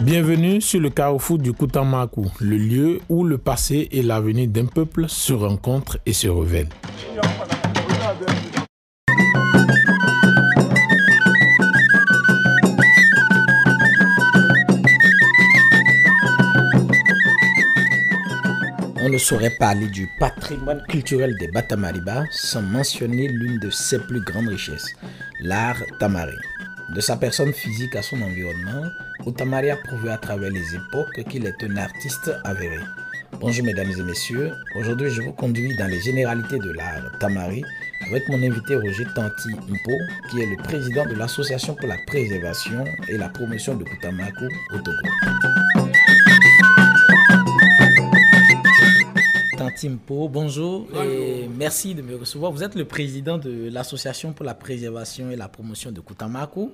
Bienvenue sur le carrefour du Koutamakou, le lieu où le passé et l'avenir d'un peuple se rencontrent et se révèlent. On ne saurait parler du patrimoine culturel des Batamariba sans mentionner l'une de ses plus grandes richesses, l'art tamari. De sa personne physique à son environnement, Outamari a prouvé à travers les époques qu'il est un artiste avéré. Bonjour mesdames et messieurs, aujourd'hui je vous conduis dans les généralités de l'art tamari avec mon invité Roger Tanti Mpo, qui est le président de l'Association pour la préservation et la promotion de Koutamakou au Togo. Tanti Mpo, bonjour et merci de me recevoir. Vous êtes le président de l'Association pour la préservation et la promotion de Koutamakou.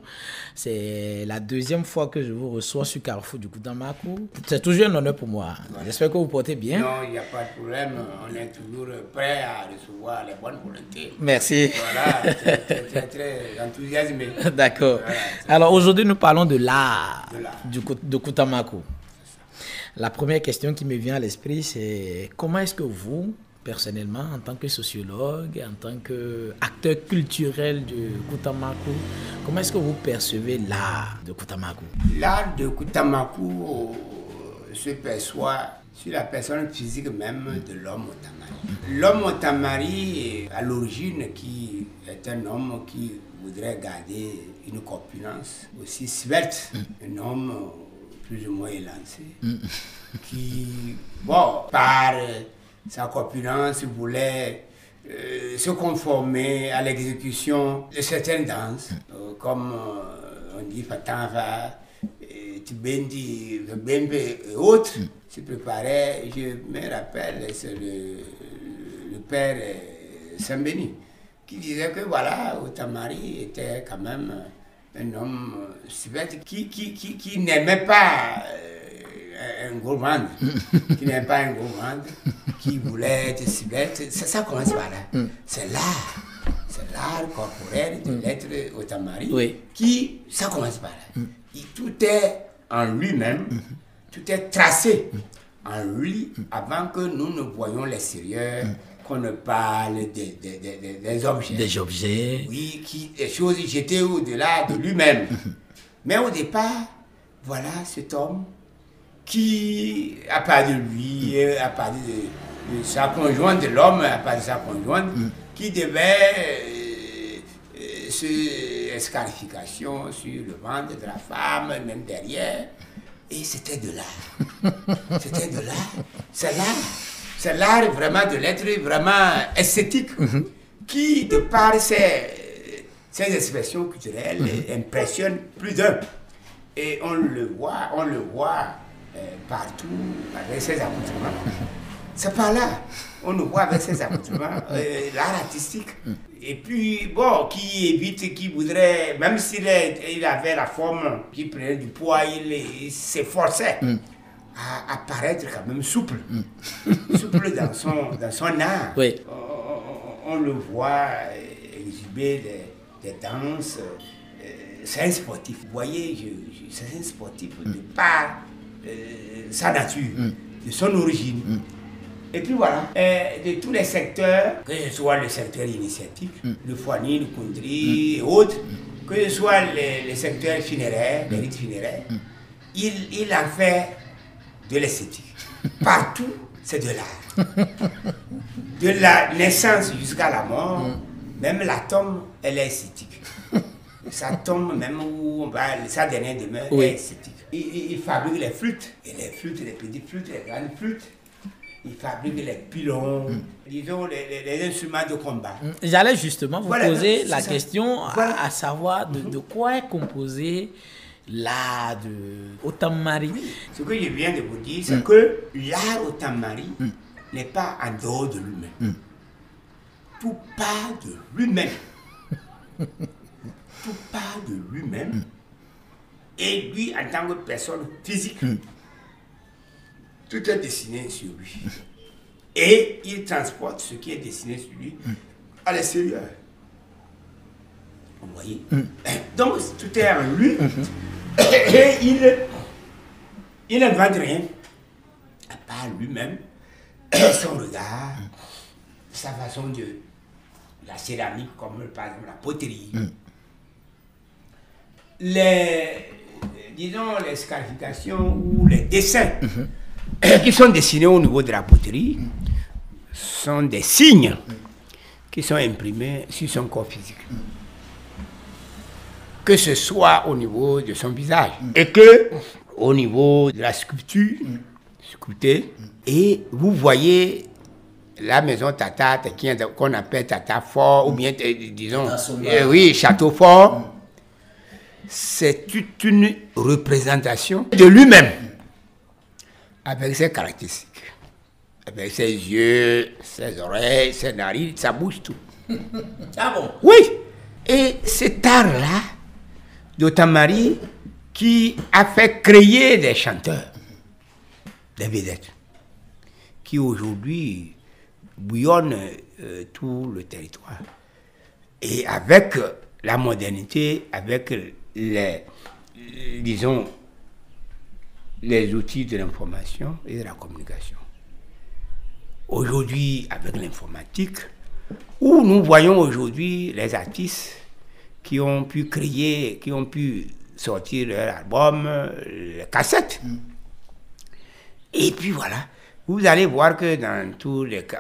C'est la deuxième fois que je vous reçois sur Carrefour du Koutamakou. C'est toujours un honneur pour moi. J'espère que vous portez bien. Non, il n'y a pas de problème. On est toujours prêt à recevoir les bonnes volontés. Merci. Voilà, très enthousiasmé. D'accord. Voilà, alors aujourd'hui, nous parlons de l'art de Koutamakou. La première question qui me vient à l'esprit, c'est comment est-ce que vous, personnellement, en tant que sociologue, en tant qu'acteur culturel de Koutamakou, comment est-ce que vous percevez l'art de Koutamakou? L'art de Koutamakou se perçoit sur la personne physique même de l'homme Otamari. L'homme Otamari, à l'origine, qui est un homme qui voudrait garder une corpulence aussi svelte, un homme plus ou moins élancé, qui, bon, par sa corpulence, voulait se conformer à l'exécution de certaines danses, comme on dit Fatava, Tibendi, Bembe et autres, se préparaient. Je me rappelle, c'est le père Sambeni qui disait que voilà, Outamari était quand même un homme svelte qui n'aimait pas un gros ventre, qui n'aimait pas un gros ventre, qui voulait être svelte. Ça commence par là. C'est l'art corporel de l'être Outamari, Oui. qui, ça commence par là. Tout est en lui-même, tout est tracé en lui avant que nous ne voyions l'extérieur, qu'on ne parle des objets. Des objets. Oui, des choses jetées au-delà de lui-même. Mais au départ, voilà cet homme qui, à part de lui, à part de sa conjointe, de l'homme, à part de sa conjointe, qui devait se escarification sur le ventre de la femme, même derrière. Et c'était de l'art. C'était de l'art. C'est l'art. C'est l'art vraiment de l'être vraiment esthétique qui, de par ses expressions culturelles, impressionne plus d'un. Et on le voit partout avec ses accoutrements. C'est par là, on le voit avec ses accoutrements, l'art artistique. Et puis, bon, qui évite, qui voudrait, même s'il avait la forme, qui prenait du poids, il s'efforçait à paraître quand même souple. Souple dans son art. Oui. On le voit exhiber des danses. C'est un sportif. Vous voyez, c'est un sportif de par sa nature, de son origine. Et puis voilà, de tous les secteurs, que ce soit le secteur initiatique, le Fouani, le Koundri et autres, que ce soit les secteurs funéraires, les rites funéraires, il a fait de l'esthétique. Partout, c'est de l'art. De la naissance jusqu'à la mort, même la tombe, elle est esthétique. Sa tombe, même où sa dernière demeure, est esthétique. Il fabrique les flûtes, et les flûtes, les petites flûtes, les grandes flûtes. Il fabrique les pilons, disons les instruments de combat. J'allais justement vous poser la ça. question à savoir de quoi est composé l'art de Outamari. Ce que je viens de vous dire, c'est que l'art Outamari n'est pas en dehors de lui-même. Tout part de lui-même. Tout part de lui-même. Et lui, en tant que personne physique, tout est dessiné sur lui. Et il transporte ce qui est dessiné sur lui à l'extérieur. Vous voyez? Donc, tout est en lui. Et Il ne vend rien, à part lui-même, son regard, sa façon de la céramique, comme par exemple la poterie. Disons, les scarifications ou les dessins qui sont dessinés au niveau de la poterie sont des signes qui sont imprimés sur son corps physique. Que ce soit au niveau de son visage et que au niveau de la sculpture, sculptée, et vous voyez la maison Tata, qu'on appelle Tata Fort, ou bien, disons, oui, Château Fort, c'est toute une représentation de lui-même, avec ses caractéristiques, avec ses yeux, ses oreilles, ses narines, sa bouche, tout. Ah bon? Oui, et cet art-là, d'Otamari, qui a fait créer des chanteurs, des vedettes, qui aujourd'hui bouillonnent tout le territoire. Et avec la modernité, avec disons, les outils de l'information et de la communication. Aujourd'hui, avec l'informatique, où nous voyons aujourd'hui les artistes qui ont pu créer, qui ont pu sortir leur album, les cassettes. Et puis voilà, vous allez voir que dans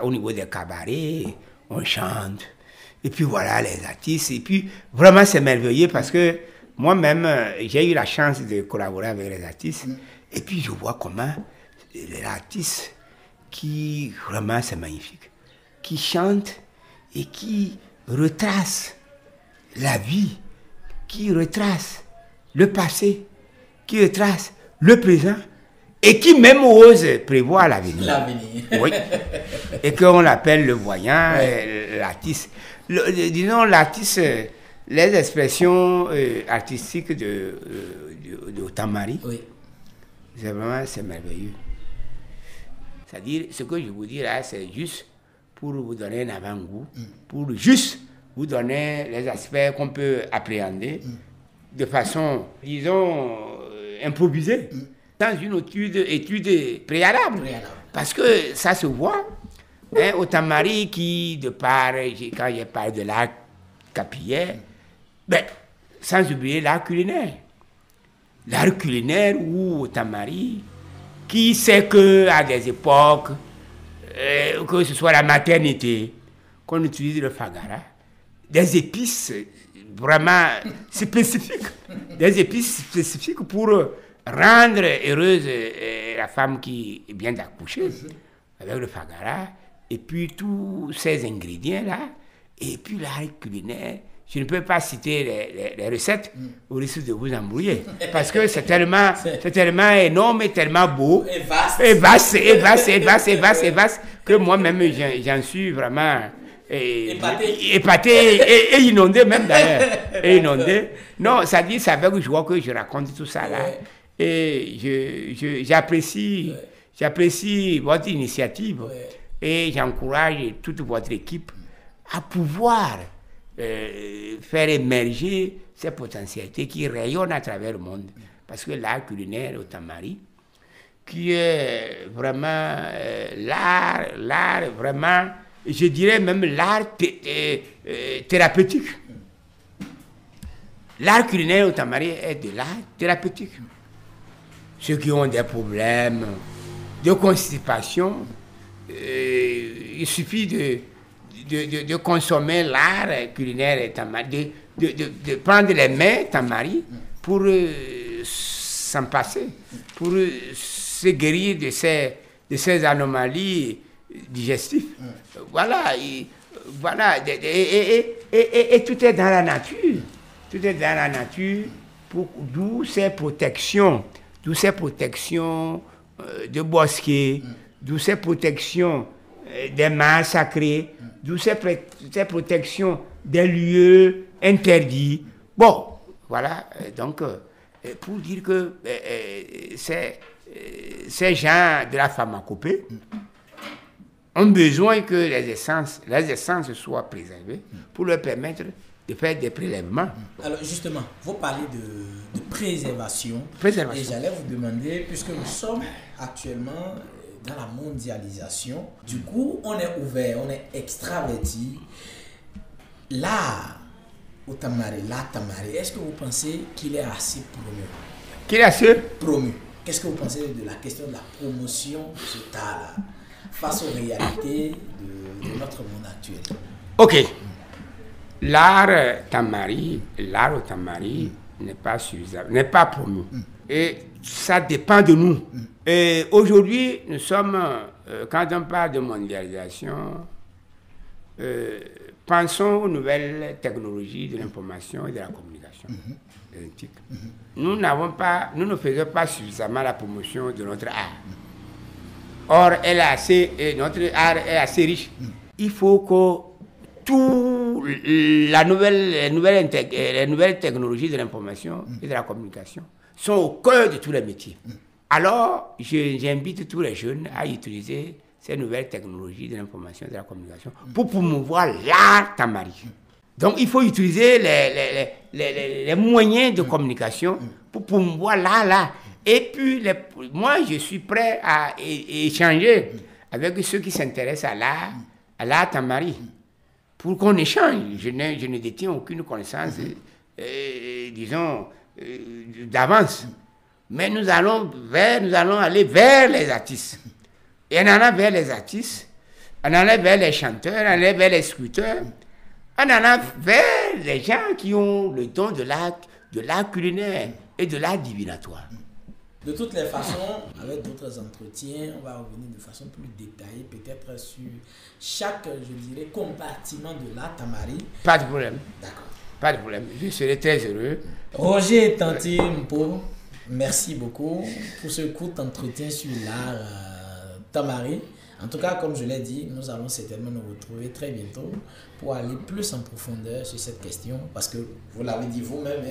au niveau des cabarets, on chante. Et puis voilà, les artistes. Et puis vraiment, c'est merveilleux parce que moi-même, j'ai eu la chance de collaborer avec les artistes. Et puis je vois comment les artistes qui, vraiment, c'est magnifique, qui chantent et qui retracent la vie, qui retracent le passé, qui retracent le présent et qui même ose prévoir l'avenir. Oui. Et qu'on appelle le voyant, l'artiste. Disons, l'artiste, les expressions artistiques de Otamari, oui. C'est vraiment, c'est merveilleux. C'est-à-dire, ce que je vous dis là, c'est juste pour vous donner un avant-goût, pour juste vous donner les aspects qu'on peut appréhender de façon, disons, improvisée, dans une étude préalable. Parce que ça se voit, hein, Otamari qui, quand j'ai parlé de l'art capillaire, ben, sans oublier l'art culinaire. L'art culinaire où Otamari, qui sait qu'à des époques, que ce soit la maternité, qu'on utilise le fagara, des épices vraiment spécifiques, des épices spécifiques pour rendre heureuse la femme qui vient d'accoucher avec le fagara, et puis tous ces ingrédients-là, et puis l'art culinaire. Je ne peux pas citer les recettes au risque de vous embrouiller, parce que c'est tellement énorme et tellement beau, et vaste, que moi-même j'en suis vraiment épaté et inondé même d'ailleurs. Et inondé. Non, ça dit, c'est avec joie que je raconte tout ça là. Et j'apprécie votre initiative et j'encourage toute votre équipe à pouvoir faire émerger ces potentialités qui rayonnent à travers le monde. Parce que l'art culinaire Otamari, qui est vraiment l'art vraiment, je dirais même l'art thérapeutique. L'art culinaire Otamari est de l'art thérapeutique. Ceux qui ont des problèmes de constipation, il suffit de consommer l'art culinaire Tamari, de prendre les mains Tamari pour s'en passer, pour se guérir de ces anomalies digestives. Voilà, et tout est dans la nature. Tout est dans la nature, d'où ces protections de bosquets, d'où ces protections des mares sacrées, d'où ces protections des lieux interdits. Bon, voilà, donc, pour dire que ces gens de la pharmacopée ont besoin que les essences soient préservées pour leur permettre de faire des prélèvements. Alors justement, vous parlez de préservation. Préservation. Et j'allais vous demander, puisque nous sommes actuellement dans la mondialisation, du coup, on est ouvert, on est extraverti. L'art au Tamari, l'art Tamari, est-ce que vous pensez qu'il est assez promu? Qu'il est assez promu. Qu'est-ce que vous pensez de la question de la promotion de ce art-là face aux réalités de notre monde actuel? Ok. L'art au Tamari n'est pas suffisant, n'est pas promu. Et ça dépend de nous. Et aujourd'hui, nous sommes, quand on parle de mondialisation, pensons aux nouvelles technologies de l'information et de la communication. Nous ne faisons pas suffisamment la promotion de notre art. Or, notre art est assez riche. Il faut que les nouvelles technologies de l'information et de la communication sont au cœur de tous les métiers. Alors, j'invite tous les jeunes à utiliser ces nouvelles technologies de l'information et de la communication pour promouvoir l'art Tamari. Donc, il faut utiliser les moyens de communication pour promouvoir l'art là. Et puis, moi, je suis prêt à échanger avec ceux qui s'intéressent à l'art Tamari. Pour qu'on échange. Je ne détiens aucune connaissance, disons, d'avance. Mais nous allons aller vers les artistes. Et on en a vers les artistes, on en a vers les chanteurs, on en a vers les sculpteurs, on en a vers les gens qui ont le don de l'art culinaire et de l'art divinatoire. De toutes les façons, avec d'autres entretiens, on va revenir de façon plus détaillée, peut-être sur chaque, je dirais, compartiment de l'art Tamari. Pas de problème. D'accord. Pas de problème. Je serai très heureux. Roger Tanti Mpo, merci beaucoup pour ce court entretien sur l'art Tamari. En tout cas, comme je l'ai dit, nous allons certainement nous retrouver très bientôt pour aller plus en profondeur sur cette question, parce que vous l'avez dit vous-même,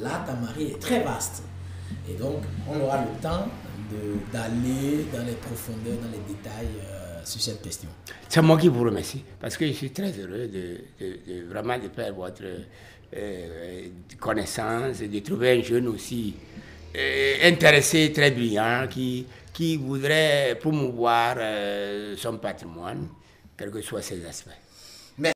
l'art Tamari est très vaste. Et donc, on aura le temps d'aller dans les profondeurs, dans les détails sur cette question. C'est moi qui vous remercie, parce que je suis très heureux vraiment de faire votre connaissance et de trouver un jeune aussi intéressé, très brillant, qui voudrait promouvoir son patrimoine, quels que soient ses aspects.